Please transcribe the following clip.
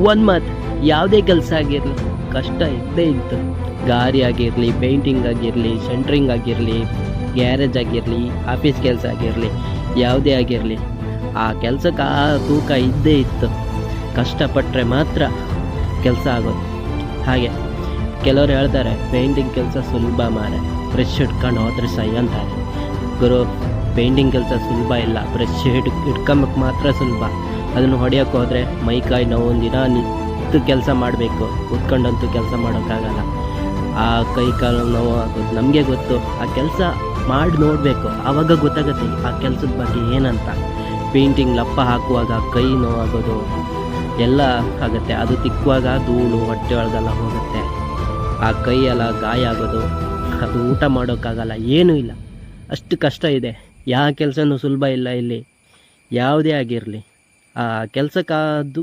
ಒಂದು ಮಾತು, ಯಾವುದೇ ಕೆಲಸ ಆಗಿರಲಿ ಕಷ್ಟ ಇದ್ದೇ ಇತ್ತು. ಗಾರಿ ಆಗಿರಲಿ, ಪೇಂಟಿಂಗ್ ಆಗಿರಲಿ, ಸೆಂಟ್ರಿಂಗ್ ಆಗಿರಲಿ, ಗ್ಯಾರೇಜ್ ಆಗಿರಲಿ, ಆಫೀಸ್ ಕೆಲಸ ಆಗಿರಲಿ, ಯಾವುದೇ ಆಗಿರಲಿ ಆ ಕೆಲಸಕ್ಕೆ ಆ ತೂಕ ಇದ್ದೇ ಇತ್ತು. ಕಷ್ಟಪಟ್ಟರೆ ಮಾತ್ರ ಕೆಲಸ ಆಗೋದು. ಹಾಗೆ ಕೆಲವರು ಹೇಳ್ತಾರೆ ಪೇಂಟಿಂಗ್ ಕೆಲಸ ಸುಲಭ ಮಾರೆ, ಬ್ರಷ್ ಹಿಡ್ಕೊಂಡು ಹೋದ್ರೆ ಸೈ ಅಂತಾರೆ. ಗುರು, ಪೇಂಟಿಂಗ್ ಕೆಲಸ ಸುಲಭ ಇಲ್ಲ, ಬ್ರಷ್ ಹಿಡ್ಕೊಂಬೇಕು ಮಾತ್ರ ಸುಲಭ. ಅದನ್ನು ಹೊಡೆಯೋಕ್ಕೆ ಹೋದರೆ ಮೈಕಾಯಿ ನೋವು, ಒಂದಿನ ನಿಂತು ಕೆಲಸ ಮಾಡಬೇಕು, ಕೂತ್ಕೊಂಡಂತೂ ಕೆಲಸ ಮಾಡೋಕ್ಕಾಗಲ್ಲ. ಆ ಕೈ ಕಾಲು ನೋವು ಆಗೋದು ನಮಗೆ ಗೊತ್ತು. ಆ ಕೆಲಸ ಮಾಡಿ ನೋಡಬೇಕು, ಆವಾಗ ಗೊತ್ತಾಗುತ್ತೆ ಆ ಕೆಲಸದ ಬಗ್ಗೆ ಏನಂತ. ಪೇಂಟಿಂಗ್ ಲಪ್ಪ ಹಾಕುವಾಗ ಕೈ ನೋವಾಗೋದು ಎಲ್ಲ ಆಗುತ್ತೆ. ಅದು ತಿಕ್ಕುವಾಗ ಧೂಳು ಹೊಟ್ಟೆ ಒಳಗೆಲ್ಲ ಹೋಗುತ್ತೆ, ಆ ಕೈಯೆಲ್ಲ ಗಾಯ ಆಗೋದು, ಅದು ಊಟ ಮಾಡೋಕ್ಕಾಗಲ್ಲ, ಏನೂ ಇಲ್ಲ. ಅಷ್ಟು ಕಷ್ಟ ಇದೆ. ಯಾವ ಕೆಲಸನೂ ಸುಲಭ ಇಲ್ಲ ಇಲ್ಲಿ, ಯಾವುದೇ ಆಗಿರಲಿ. ಆ ಕೆಲಸಕ್ಕಾದು